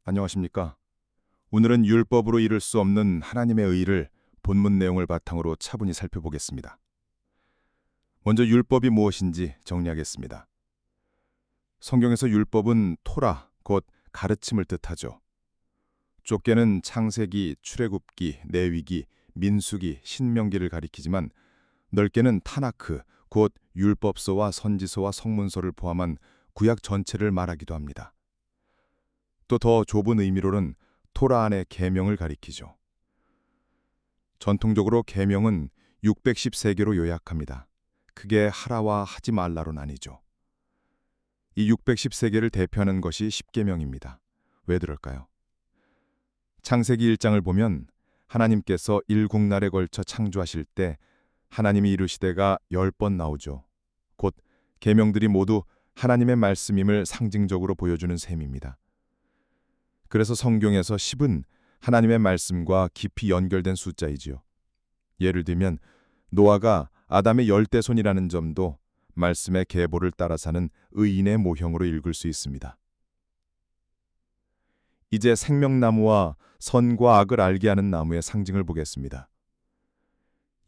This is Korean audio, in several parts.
안녕하십니까? 오늘은 율법으로 이룰 수 없는 하나님의 의를 본문 내용을 바탕으로 차분히 살펴보겠습니다. 먼저 율법이 무엇인지 정리하겠습니다. 성경에서 율법은 토라, 곧 가르침을 뜻하죠. 좁게는 창세기, 출애굽기, 레위기, 민수기, 신명기를 가리키지만 넓게는 타나크, 곧 율법서와 선지서와 성문서를 포함한 구약 전체를 말하기도 합니다. 또 더 좁은 의미로는 토라 안의 계명을 가리키죠. 전통적으로 계명은 613개로 요약합니다. 크게 하라와 하지 말라로 나뉘죠. 이 613개를 대표하는 것이 십계명입니다. 왜 그럴까요? 창세기 1장을 보면 하나님께서 일국날에 걸쳐 창조하실 때 하나님이 이루시되가 10번 나오죠. 곧 계명들이 모두 하나님의 말씀임을 상징적으로 보여주는 셈입니다. 그래서 성경에서 10은 하나님의 말씀과 깊이 연결된 숫자이지요. 예를 들면 노아가 아담의 열대손이라는 점도 말씀의 계보를 따라 사는 의인의 모형으로 읽을 수 있습니다. 이제 생명나무와 선과 악을 알게 하는 나무의 상징을 보겠습니다.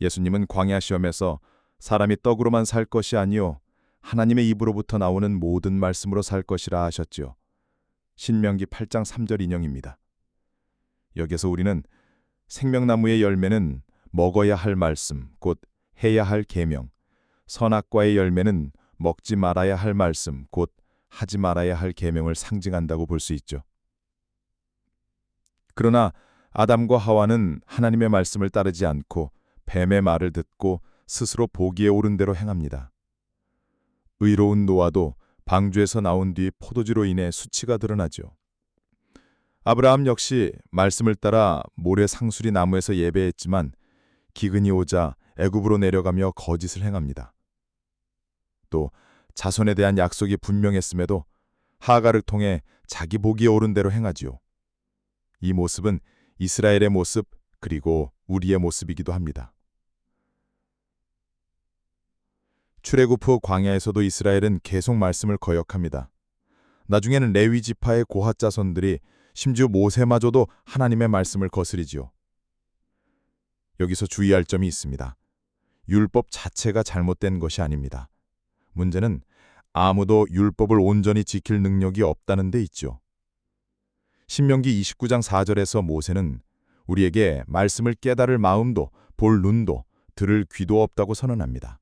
예수님은 광야 시험에서 사람이 떡으로만 살 것이 아니요 하나님의 입으로부터 나오는 모든 말씀으로 살 것이라 하셨지요. 신명기 8장 3절 인용입니다. 여기서 우리는 생명나무의 열매는 먹어야 할 말씀, 곧 해야 할 계명, 선악과의 열매는 먹지 말아야 할 말씀, 곧 하지 말아야 할 계명을 상징한다고 볼 수 있죠. 그러나 아담과 하와는 하나님의 말씀을 따르지 않고 뱀의 말을 듣고 스스로 보기에 옳은 대로 행합니다. 의로운 노아도 방주에서 나온 뒤 포도주로 인해 수치가 드러나죠. 아브라함 역시 말씀을 따라 모래 상수리 나무에서 예배했지만 기근이 오자 애굽으로 내려가며 거짓을 행합니다. 또 자손에 대한 약속이 분명했음에도 하가를 통해 자기 보기에 옳은 대로 행하지요. 이 모습은 이스라엘의 모습 그리고 우리의 모습이기도 합니다. 출애굽 후 광야에서도 이스라엘은 계속 말씀을 거역합니다. 나중에는 레위 지파의 고핫 자손들이 심지어 모세마저도 하나님의 말씀을 거스리지요. 여기서 주의할 점이 있습니다. 율법 자체가 잘못된 것이 아닙니다. 문제는 아무도 율법을 온전히 지킬 능력이 없다는 데 있죠. 신명기 29장 4절에서 모세는 우리에게 말씀을 깨달을 마음도 볼 눈도 들을 귀도 없다고 선언합니다.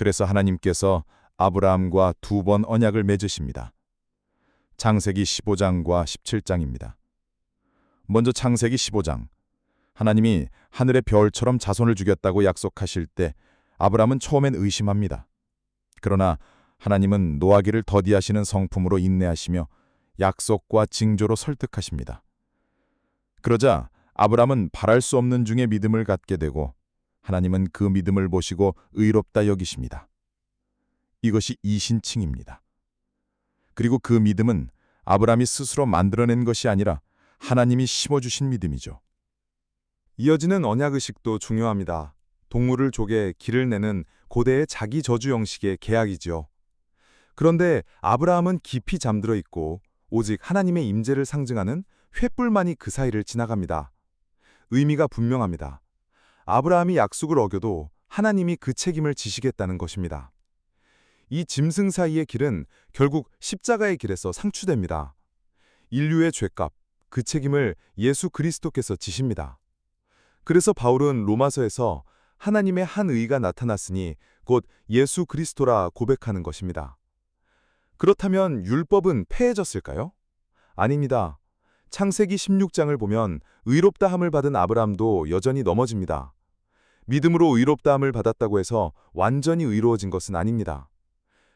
그래서 하나님께서 아브라함과 2번 언약을 맺으십니다. 창세기 15장과 17장입니다. 먼저 창세기 15장. 하나님이 하늘의 별처럼 자손을 주겠다고 약속하실 때 아브라함은 처음엔 의심합니다. 그러나 하나님은 노하기를 더디하시는 성품으로 인내하시며 약속과 징조로 설득하십니다. 그러자 아브라함은 바랄 수 없는 중에 믿음을 갖게 되고 하나님은 그 믿음을 보시고 의롭다 여기십니다. 이것이 이신칭입니다. 그리고 그 믿음은 아브라함이 스스로 만들어낸 것이 아니라 하나님이 심어주신 믿음이죠. 이어지는 언약의식도 중요합니다. 동물을 쪼개 기를 내는 고대의 자기 저주 형식의 계약이죠. 그런데 아브라함은 깊이 잠들어 있고 오직 하나님의 임재를 상징하는 횃불만이 그 사이를 지나갑니다. 의미가 분명합니다. 아브라함이 약속을 어겨도 하나님이 그 책임을 지시겠다는 것입니다. 이 짐승 사이의 길은 결국 십자가의 길에서 상추됩니다. 인류의 죄값, 그 책임을 예수 그리스도께서 지십니다. 그래서 바울은 로마서에서 하나님의 한 의가 나타났으니 곧 예수 그리스도라 고백하는 것입니다. 그렇다면 율법은 폐해졌을까요? 아닙니다. 창세기 16장을 보면 의롭다함을 받은 아브라함도 여전히 넘어집니다. 믿음으로 의롭다함을 받았다고 해서 완전히 의로워진 것은 아닙니다.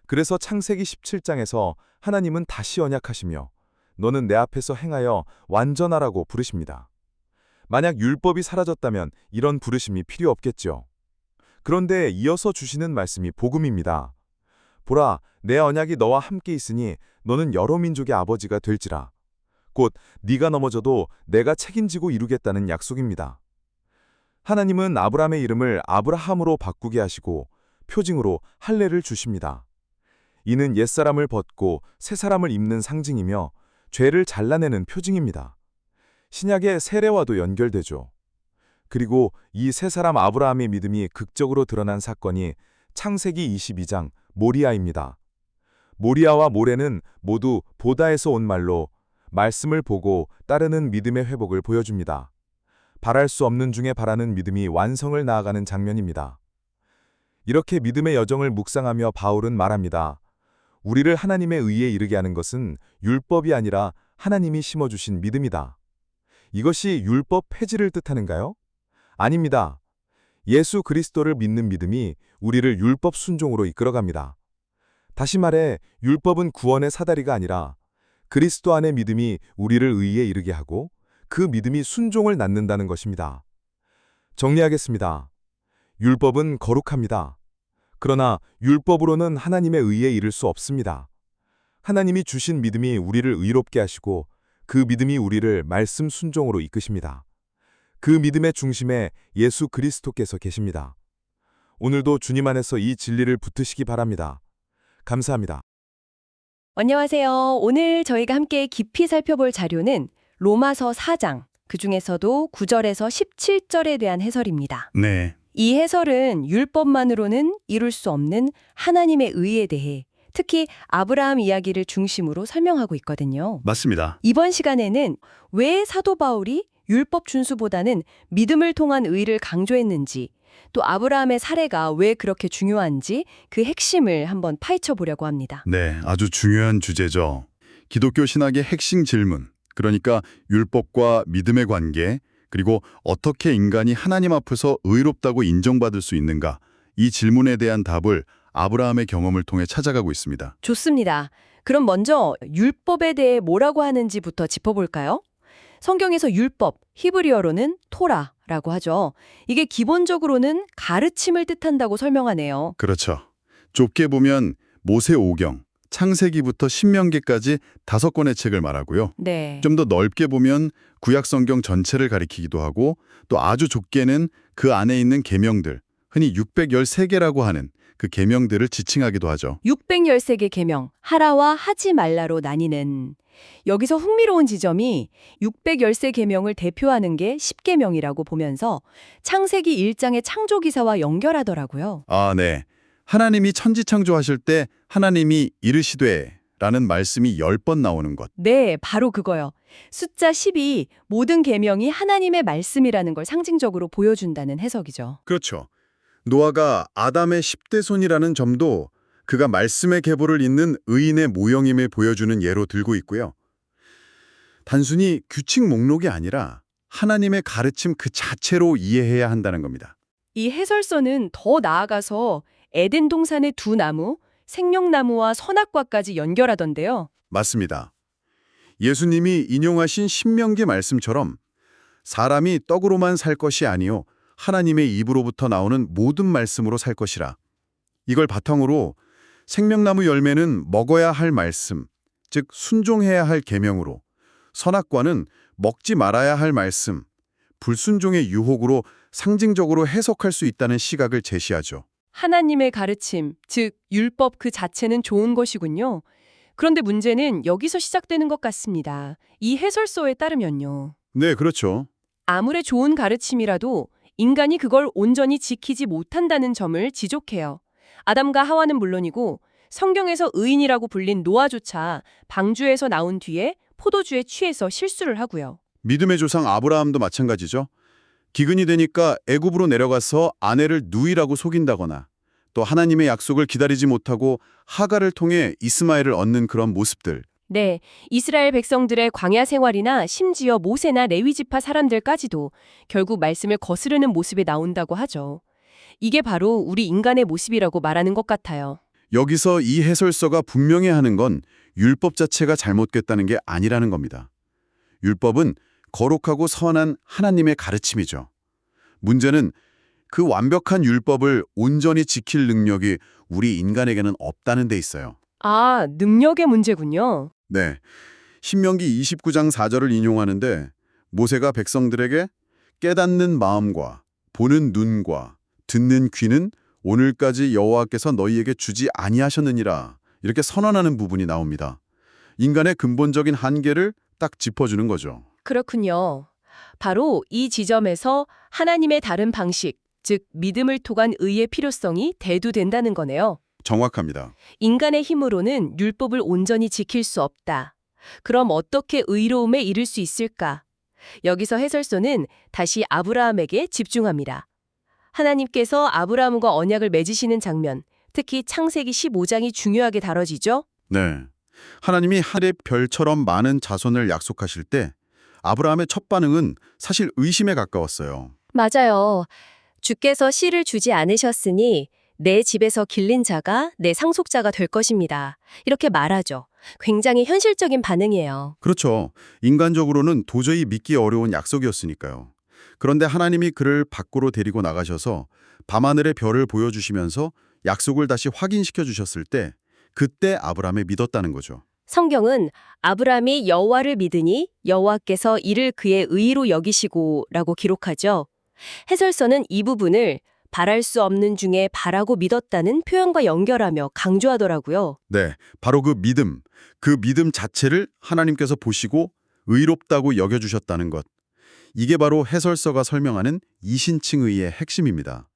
그래서 창세기 17장에서 하나님은 다시 언약하시며 너는 내 앞에서 행하여 완전하라고 부르십니다. 만약 율법이 사라졌다면 이런 부르심이 필요 없겠죠. 그런데 이어서 주시는 말씀이 복음입니다. 보라, 내 언약이 너와 함께 있으니 너는 여러 민족의 아버지가 될지라. 곧 네가 넘어져도 내가 책임지고 이루겠다는 약속입니다. 하나님은 아브라함의 이름을 아브라함으로 바꾸게 하시고 표징으로 할례를 주십니다. 이는 옛사람을 벗고 새사람을 입는 상징이며 죄를 잘라내는 표징입니다. 신약의 세례와도 연결되죠. 그리고 이 세 사람 아브라함의 믿음이 극적으로 드러난 사건이 창세기 22장 모리아입니다. 모리아와 모레는 모두 보다에서 온 말로 말씀을 보고 따르는 믿음의 회복을 보여줍니다. 바랄 수 없는 중에 바라는 믿음이 완성을 나아가는 장면입니다. 이렇게 믿음의 여정을 묵상하며 바울은 말합니다. 우리를 하나님의 의에 이르게 하는 것은 율법이 아니라 하나님이 심어주신 믿음이다. 이것이 율법 폐지를 뜻하는가요? 아닙니다. 예수 그리스도를 믿는 믿음이 우리를 율법 순종으로 이끌어갑니다. 다시 말해 율법은 구원의 사다리가 아니라 그리스도 안의 믿음이 우리를 의에 이르게 하고 그 믿음이 순종을 낳는다는 것입니다. 정리하겠습니다. 율법은 거룩합니다. 그러나 율법으로는 하나님의 의에 이를 수 없습니다. 하나님이 주신 믿음이 우리를 의롭게 하시고 그 믿음이 우리를 말씀 순종으로 이끄십니다. 그 믿음의 중심에 예수 그리스도께서 계십니다. 오늘도 주님 안에서 이 진리를 붙드시기 바랍니다. 감사합니다. 안녕하세요. 오늘 저희가 함께 깊이 살펴볼 자료는 로마서 4장, 그중에서도 9절에서 17절에 대한 해설입니다. 네, 이 해설은 율법만으로는 이룰 수 없는 하나님의 의에 대해 특히 아브라함 이야기를 중심으로 설명하고 있거든요. 맞습니다. 이번 시간에는 왜 사도 바울이 율법 준수보다는 믿음을 통한 의를 강조했는지, 또 아브라함의 사례가 왜 그렇게 중요한지 그 핵심을 한번 파헤쳐 보려고 합니다. 네, 아주 중요한 주제죠. 기독교 신학의 핵심 질문, 그러니까 율법과 믿음의 관계, 그리고 어떻게 인간이 하나님 앞에서 의롭다고 인정받을 수 있는가, 이 질문에 대한 답을 아브라함의 경험을 통해 찾아가고 있습니다. 좋습니다. 그럼 먼저 율법에 대해 뭐라고 하는지부터 짚어볼까요? 성경에서 율법, 히브리어로는 토라라고 하죠. 이게 기본적으로는 가르침을 뜻한다고 설명하네요. 그렇죠. 좁게 보면 모세오경, 창세기부터 신명기까지 5권의 책을 말하고요. 네. 좀 더 넓게 보면 구약 성경 전체를 가리키기도 하고, 또 아주 좁게는 그 안에 있는 계명들, 흔히 613개라고 하는 그 계명들을 지칭하기도 하죠. 613개 계명, 하라와 하지 말라로 나뉘는. 여기서 흥미로운 지점이 613계명을 대표하는 게 10계명이라고 보면서 창세기 1장의 창조기사와 연결하더라고요. 아, 네. 하나님이 천지 창조하실 때 하나님이 이르시되 라는 말씀이 10번 나오는 것. 네, 바로 그거요. 숫자 10이 모든 계명이 하나님의 말씀이라는 걸 상징적으로 보여준다는 해석이죠. 그렇죠. 노아가 아담의 10대 손이라는 점도 그가 말씀의 계보를 잇는 의인의 모형임을 보여주는 예로 들고 있고요. 단순히 규칙 목록이 아니라 하나님의 가르침 그 자체로 이해해야 한다는 겁니다. 이 해설서는 더 나아가서 에덴 동산의 두 나무, 생명나무와 선악과까지 연결하던데요. 맞습니다. 예수님이 인용하신 신명기 말씀처럼 사람이 떡으로만 살 것이 아니요 하나님의 입으로부터 나오는 모든 말씀으로 살 것이라. 이걸 바탕으로 생명나무 열매는 먹어야 할 말씀, 즉 순종해야 할 계명으로, 선악과는 먹지 말아야 할 말씀, 불순종의 유혹으로 상징적으로 해석할 수 있다는 시각을 제시하죠. 하나님의 가르침, 즉 율법 그 자체는 좋은 것이군요. 그런데 문제는 여기서 시작되는 것 같습니다. 이 해설서에 따르면요. 네, 그렇죠. 아무리 좋은 가르침이라도 인간이 그걸 온전히 지키지 못한다는 점을 지적해요. 아담과 하와는 물론이고 성경에서 의인이라고 불린 노아조차 방주에서 나온 뒤에 포도주에 취해서 실수를 하고요. 믿음의 조상 아브라함도 마찬가지죠. 기근이 되니까 애굽으로 내려가서 아내를 누이라고 속인다거나 또 하나님의 약속을 기다리지 못하고 하갈을 통해 이스마엘을 얻는 그런 모습들. 네, 이스라엘 백성들의 광야 생활이나 심지어 모세나 레위 지파 사람들까지도 결국 말씀을 거스르는 모습이 나온다고 하죠. 이게 바로 우리 인간의 모습이라고 말하는 것 같아요. 여기서 이 해설서가 분명히 하는 건 율법 자체가 잘못됐다는 게 아니라는 겁니다. 율법은 거룩하고 선한 하나님의 가르침이죠. 문제는 그 완벽한 율법을 온전히 지킬 능력이 우리 인간에게는 없다는 데 있어요. 아, 능력의 문제군요. 네, 신명기 29장 4절을 인용하는데 모세가 백성들에게 깨닫는 마음과 보는 눈과 듣는 귀는 오늘까지 여호와께서 너희에게 주지 아니하셨느니라 이렇게 선언하는 부분이 나옵니다. 인간의 근본적인 한계를 딱 짚어주는 거죠. 그렇군요. 바로 이 지점에서 하나님의 다른 방식, 즉 믿음을 통한 의의 필요성이 대두된다는 거네요. 정확합니다. 인간의 힘으로는 율법을 온전히 지킬 수 없다. 그럼 어떻게 의로움에 이를 수 있을까? 여기서 해설서는 다시 아브라함에게 집중합니다. 하나님께서 아브라함과 언약을 맺으시는 장면, 특히 창세기 15장이 중요하게 다뤄지죠? 네. 하나님이 하늘의 별처럼 많은 자손을 약속하실 때 아브라함의 첫 반응은 사실 의심에 가까웠어요. 맞아요. 주께서 씨를 주지 않으셨으니 내 집에서 길린 자가 내 상속자가 될 것입니다. 이렇게 말하죠. 굉장히 현실적인 반응이에요. 그렇죠. 인간적으로는 도저히 믿기 어려운 약속이었으니까요. 그런데 하나님이 그를 밖으로 데리고 나가셔서 밤하늘의 별을 보여주시면서 약속을 다시 확인시켜 주셨을 때 그때 아브라함이 믿었다는 거죠. 성경은 아브라함이 여호와를 믿으니 여호와께서 이를 그의 의로 여기시고라고 기록하죠. 해설서는 이 부분을 바랄 수 없는 중에 바라고 믿었다는 표현과 연결하며 강조하더라고요. 네, 바로 그 믿음 자체를 하나님께서 보시고 의롭다고 여겨주셨다는 것. 이게 바로 해설서가 설명하는 이신칭의의 핵심입니다.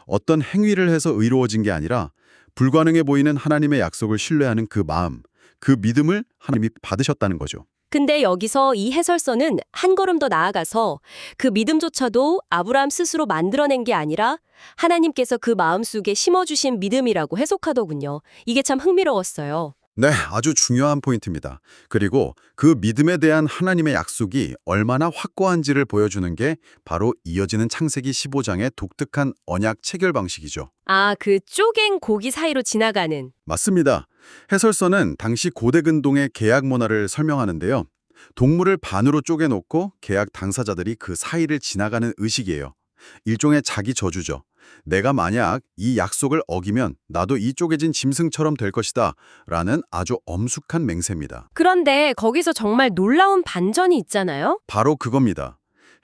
어떤 행위를 해서 의로워진 게 아니라 불가능해 보이는 하나님의 약속을 신뢰하는 그 마음, 그 믿음을 하나님이 받으셨다는 거죠. 근데 여기서 이 해설서는 한 걸음 더 나아가서 그 믿음조차도 아브라함 스스로 만들어낸 게 아니라 하나님께서 그 마음속에 심어주신 믿음이라고 해석하더군요. 이게 참 흥미로웠어요. 네, 아주 중요한 포인트입니다. 그리고 그 믿음에 대한 하나님의 약속이 얼마나 확고한지를 보여주는 게 바로 이어지는 창세기 15장의 독특한 언약 체결 방식이죠. 아, 그 쪼갠 고기 사이로 지나가는. 맞습니다. 해설서는 당시 고대 근동의 계약 문화를 설명하는데요. 동물을 반으로 쪼개놓고 계약 당사자들이 그 사이를 지나가는 의식이에요. 일종의 자기 저주죠. 내가 만약 이 약속을 어기면 나도 이 쪼개진 짐승처럼 될 것이다 라는 아주 엄숙한 맹세입니다. 그런데 거기서 정말 놀라운 반전이 있잖아요. 바로 그겁니다.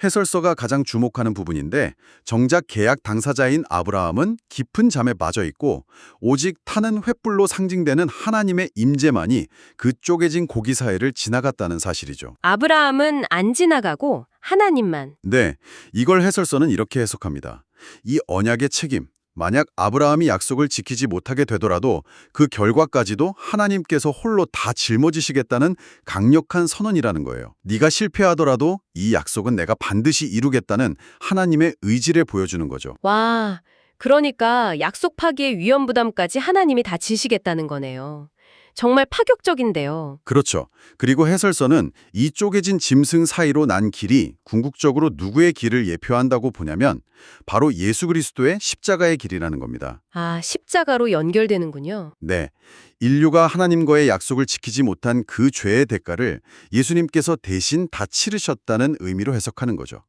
해설서가 가장 주목하는 부분인데 정작 계약 당사자인 아브라함은 깊은 잠에 빠져 있고 오직 타는 횃불로 상징되는 하나님의 임재만이 그 쪼개진 고기 사이를 지나갔다는 사실이죠. 아브라함은 안 지나가고 하나님만. 네, 이걸 해설서는 이렇게 해석합니다. 이 언약의 책임, 만약 아브라함이 약속을 지키지 못하게 되더라도 그 결과까지도 하나님께서 홀로 다 짊어지시겠다는 강력한 선언이라는 거예요. 네가 실패하더라도 이 약속은 내가 반드시 이루겠다는 하나님의 의지를 보여주는 거죠. 와, 그러니까 약속 파기의 위험 부담까지 하나님이 다 지시겠다는 거네요. 정말 파격적인데요. 그렇죠. 그리고 해설서는 이 쪼개진 짐승 사이로 난 길이 궁극적으로 누구의 길을 예표한다고 보냐면 바로 예수 그리스도의 십자가의 길이라는 겁니다. 아, 십자가로 연결되는군요. 네, 인류가 하나님과의 약속을 지키지 못한 그 죄의 대가를 예수님께서 대신 다 치르셨다는 의미로 해석하는 거죠.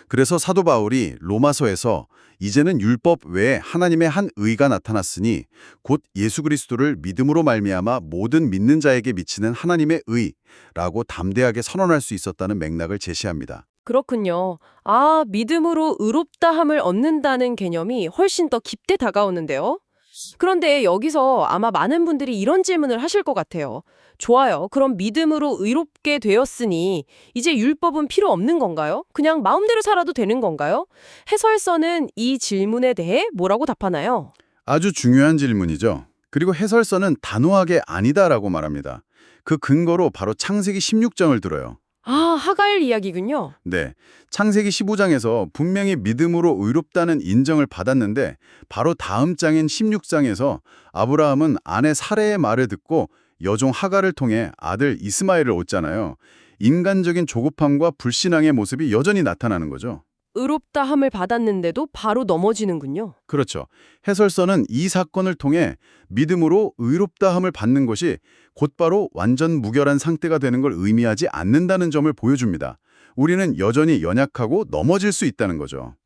그래서 사도 바울이 로마서에서 이제는 율법 외에 하나님의 한 의가 나타났으니 곧 예수 그리스도를 믿음으로 말미암아 모든 믿는 자에게 미치는 하나님의 의라고 담대하게 선언할 수 있었다는 맥락을 제시합니다. 그렇군요. 아, 믿음으로 의롭다함을 얻는다는 개념이 훨씬 더 깊게 다가오는데요. 그런데 여기서 아마 많은 분들이 이런 질문을 하실 것 같아요. 좋아요. 그럼 믿음으로 의롭게 되었으니 이제 율법은 필요 없는 건가요? 그냥 마음대로 살아도 되는 건가요? 해설서는 이 질문에 대해 뭐라고 답하나요? 아주 중요한 질문이죠. 그리고 해설서는 단호하게 아니다라고 말합니다. 그 근거로 바로 창세기 16장을 들어요. 아, 하갈 이야기군요. 네, 창세기 15장에서 분명히 믿음으로 의롭다는 인정을 받았는데 바로 다음 장인 16장에서 아브라함은 아내 사레의 말을 듣고 여종 하갈을 통해 아들 이스마엘을 얻잖아요. 인간적인 조급함과 불신앙의 모습이 여전히 나타나는 거죠. 의롭다함을 받았는데도 바로 넘어지는군요. 그렇죠. 해설서는 이 사건을 통해 믿음으로 의롭다함을 받는 것이 곧바로 완전 무결한 상태가 되는 걸 의미하지 않는다는 점을 보여줍니다. 우리는 여전히 연약하고 넘어질 수 있다는 거죠.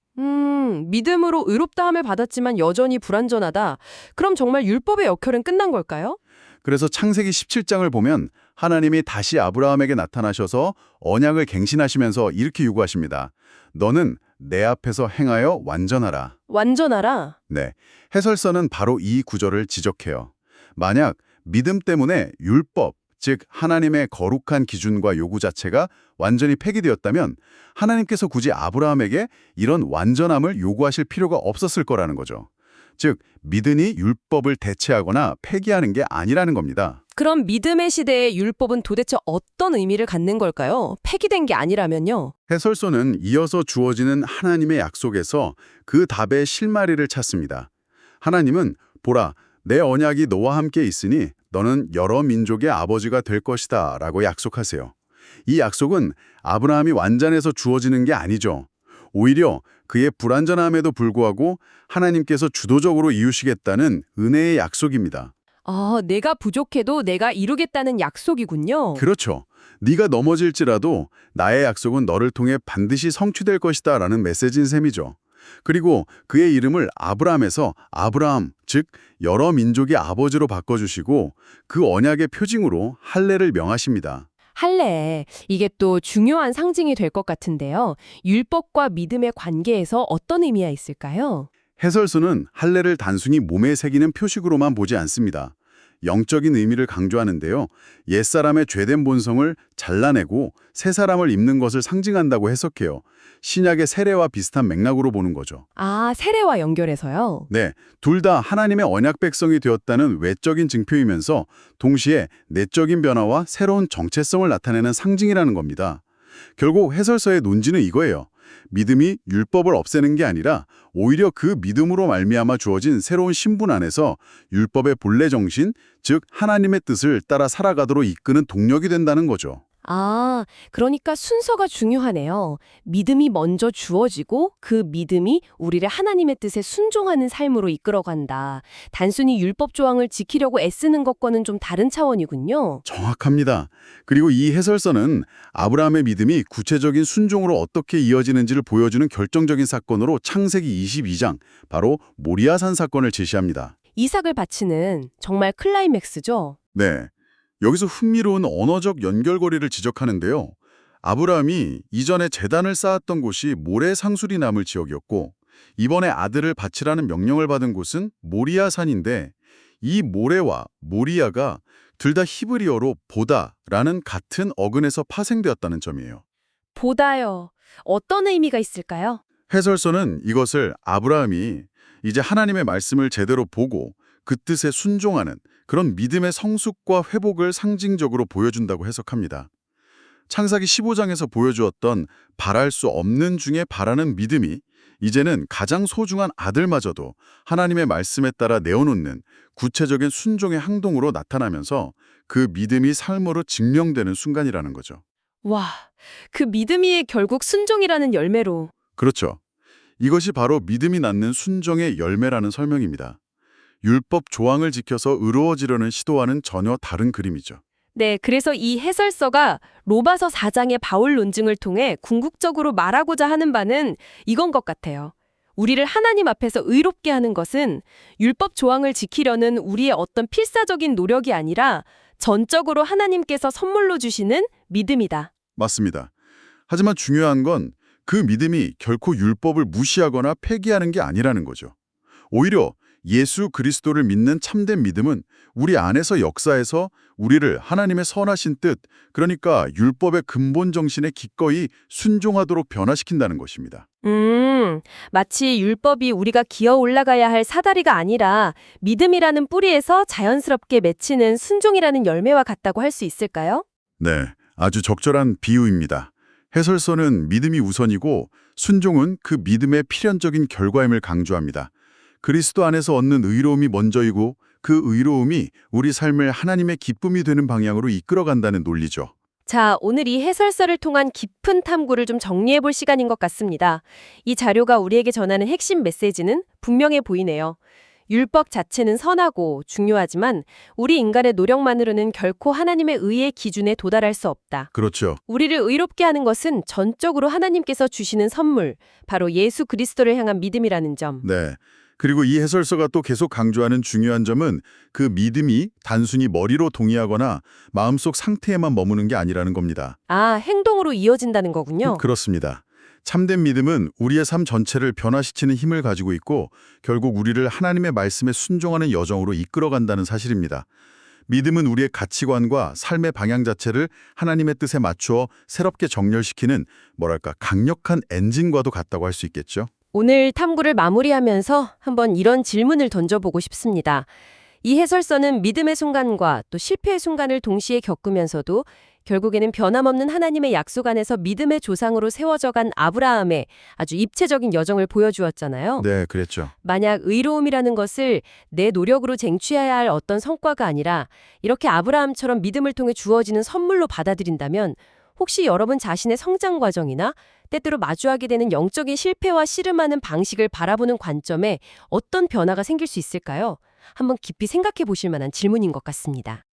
믿음으로 의롭다함을 받았지만 여전히 불완전하다. 그럼 정말 율법의 역할은 끝난 걸까요? 그래서 창세기 17장을 보면 하나님이 다시 아브라함에게 나타나셔서 언약을 갱신하시면서 이렇게 요구하십니다. 너는 내 앞에서 행하여 완전하라. 완전하라. 네, 해설서는 바로 이 구절을 지적해요. 만약 믿음 때문에 율법, 즉 하나님의 거룩한 기준과 요구 자체가 완전히 폐기되었다면 하나님께서 굳이 아브라함에게 이런 완전함을 요구하실 필요가 없었을 거라는 거죠. 즉, 믿음이 율법을 대체하거나 폐기하는 게 아니라는 겁니다. 그럼 믿음의 시대에 율법은 도대체 어떤 의미를 갖는 걸까요? 폐기된 게 아니라면요. 해설서는 이어서 주어지는 하나님의 약속에서 그 답의 실마리를 찾습니다. 하나님은 보라, 내 언약이 너와 함께 있으니 너는 여러 민족의 아버지가 될 것이다 라고 약속하세요. 이 약속은 아브라함이 완전해서 주어지는 게 아니죠. 오히려 그의 불완전함에도 불구하고 하나님께서 주도적으로 이루시겠다는 은혜의 약속입니다. 아, 내가 부족해도 내가 이루겠다는 약속이군요. 그렇죠. 네가 넘어질지라도 나의 약속은 너를 통해 반드시 성취될 것이다 라는 메시지인 셈이죠. 그리고 그의 이름을 아브라함에서 아브라함, 즉 여러 민족의 아버지로 바꿔주시고 그 언약의 표징으로 할례를 명하십니다. 할례, 이게 또 중요한 상징이 될 것 같은데요. 율법과 믿음의 관계에서 어떤 의미가 있을까요? 해설서는 할례를 단순히 몸에 새기는 표식으로만 보지 않습니다. 영적인 의미를 강조하는데요. 옛사람의 죄된 본성을 잘라내고 새 사람을 입는 것을 상징한다고 해석해요. 신약의 세례와 비슷한 맥락으로 보는 거죠. 아, 세례와 연결해서요? 네, 둘 다 하나님의 언약 백성이 되었다는 외적인 증표이면서 동시에 내적인 변화와 새로운 정체성을 나타내는 상징이라는 겁니다. 결국 해설서의 논지는 이거예요. 믿음이 율법을 없애는 게 아니라 오히려 그 믿음으로 말미암아 주어진 새로운 신분 안에서 율법의 본래 정신, 즉 하나님의 뜻을 따라 살아가도록 이끄는 동력이 된다는 거죠. 아, 그러니까 순서가 중요하네요. 믿음이 먼저 주어지고 그 믿음이 우리를 하나님의 뜻에 순종하는 삶으로 이끌어간다. 단순히 율법 조항을 지키려고 애쓰는 것과는 좀 다른 차원이군요. 정확합니다. 그리고 이 해설서는 아브라함의 믿음이 구체적인 순종으로 어떻게 이어지는지를 보여주는 결정적인 사건으로 창세기 22장, 바로 모리아산 사건을 제시합니다. 이삭을 바치는 정말 클라이맥스죠. 네. 여기서 흥미로운 언어적 연결고리를 지적하는데요. 아브라함이 이전에 제단을 쌓았던 곳이 모래 상수리 나물 지역이었고 이번에 아들을 바치라는 명령을 받은 곳은 모리아산인데 이 모래와 모리아가 둘 다 히브리어로 보다라는 같은 어근에서 파생되었다는 점이에요. 보다요. 어떤 의미가 있을까요? 해설서는 이것을 아브라함이 이제 하나님의 말씀을 제대로 보고 그 뜻에 순종하는 그런 믿음의 성숙과 회복을 상징적으로 보여준다고 해석합니다. 창세기 15장에서 보여주었던 바랄 수 없는 중에 바라는 믿음이 이제는 가장 소중한 아들마저도 하나님의 말씀에 따라 내어놓는 구체적인 순종의 행동으로 나타나면서 그 믿음이 삶으로 증명되는 순간이라는 거죠. 와, 그 믿음이 결국 순종이라는 열매로. 그렇죠. 이것이 바로 믿음이 낳는 순종의 열매라는 설명입니다. 율법 조항을 지켜서 의로워지려는 시도와는 전혀 다른 그림이죠. 네, 그래서 이 해설서가 로마서 4장의 바울 논증을 통해 궁극적으로 말하고자 하는 바는 이건 것 같아요. 우리를 하나님 앞에서 의롭게 하는 것은 율법 조항을 지키려는 우리의 어떤 필사적인 노력이 아니라 전적으로 하나님께서 선물로 주시는 믿음이다. 맞습니다. 하지만 중요한 건 그 믿음이 결코 율법을 무시하거나 폐기하는 게 아니라는 거죠. 오히려 예수 그리스도를 믿는 참된 믿음은 우리 안에서 역사해서 우리를 하나님의 선하신 뜻, 그러니까 율법의 근본 정신에 기꺼이 순종하도록 변화시킨다는 것입니다. 마치 율법이 우리가 기어 올라가야 할 사다리가 아니라 믿음이라는 뿌리에서 자연스럽게 맺히는 순종이라는 열매와 같다고 할 수 있을까요? 네, 아주 적절한 비유입니다. 해설서는 믿음이 우선이고 순종은 그 믿음의 필연적인 결과임을 강조합니다. 그리스도 안에서 얻는 의로움이 먼저이고 그 의로움이 우리 삶을 하나님의 기쁨이 되는 방향으로 이끌어간다는 논리죠. 자, 오늘 이 해설서를 통한 깊은 탐구를 좀 정리해 볼 시간인 것 같습니다. 이 자료가 우리에게 전하는 핵심 메시지는 분명해 보이네요. 율법 자체는 선하고 중요하지만 우리 인간의 노력만으로는 결코 하나님의 의의 기준에 도달할 수 없다. 그렇죠. 우리를 의롭게 하는 것은 전적으로 하나님께서 주시는 선물, 바로 예수 그리스도를 향한 믿음이라는 점. 네. 그리고 이 해설서가 또 계속 강조하는 중요한 점은 그 믿음이 단순히 머리로 동의하거나 마음속 상태에만 머무는 게 아니라는 겁니다. 아, 행동으로 이어진다는 거군요. 그렇습니다. 참된 믿음은 우리의 삶 전체를 변화시키는 힘을 가지고 있고 결국 우리를 하나님의 말씀에 순종하는 여정으로 이끌어간다는 사실입니다. 믿음은 우리의 가치관과 삶의 방향 자체를 하나님의 뜻에 맞추어 새롭게 정렬시키는 강력한 엔진과도 같다고 할 수 있겠죠. 오늘 탐구를 마무리하면서 한번 이런 질문을 던져보고 싶습니다. 이 해설서는 믿음의 순간과 또 실패의 순간을 동시에 겪으면서도 결국에는 변함없는 하나님의 약속 안에서 믿음의 조상으로 세워져간 아브라함의 아주 입체적인 여정을 보여주었잖아요. 네, 그랬죠. 만약 의로움이라는 것을 내 노력으로 쟁취해야 할 어떤 성과가 아니라 이렇게 아브라함처럼 믿음을 통해 주어지는 선물로 받아들인다면 혹시 여러분 자신의 성장 과정이나 때때로 마주하게 되는 영적인 실패와 씨름하는 방식을 바라보는 관점에 어떤 변화가 생길 수 있을까요? 한번 깊이 생각해 보실 만한 질문인 것 같습니다.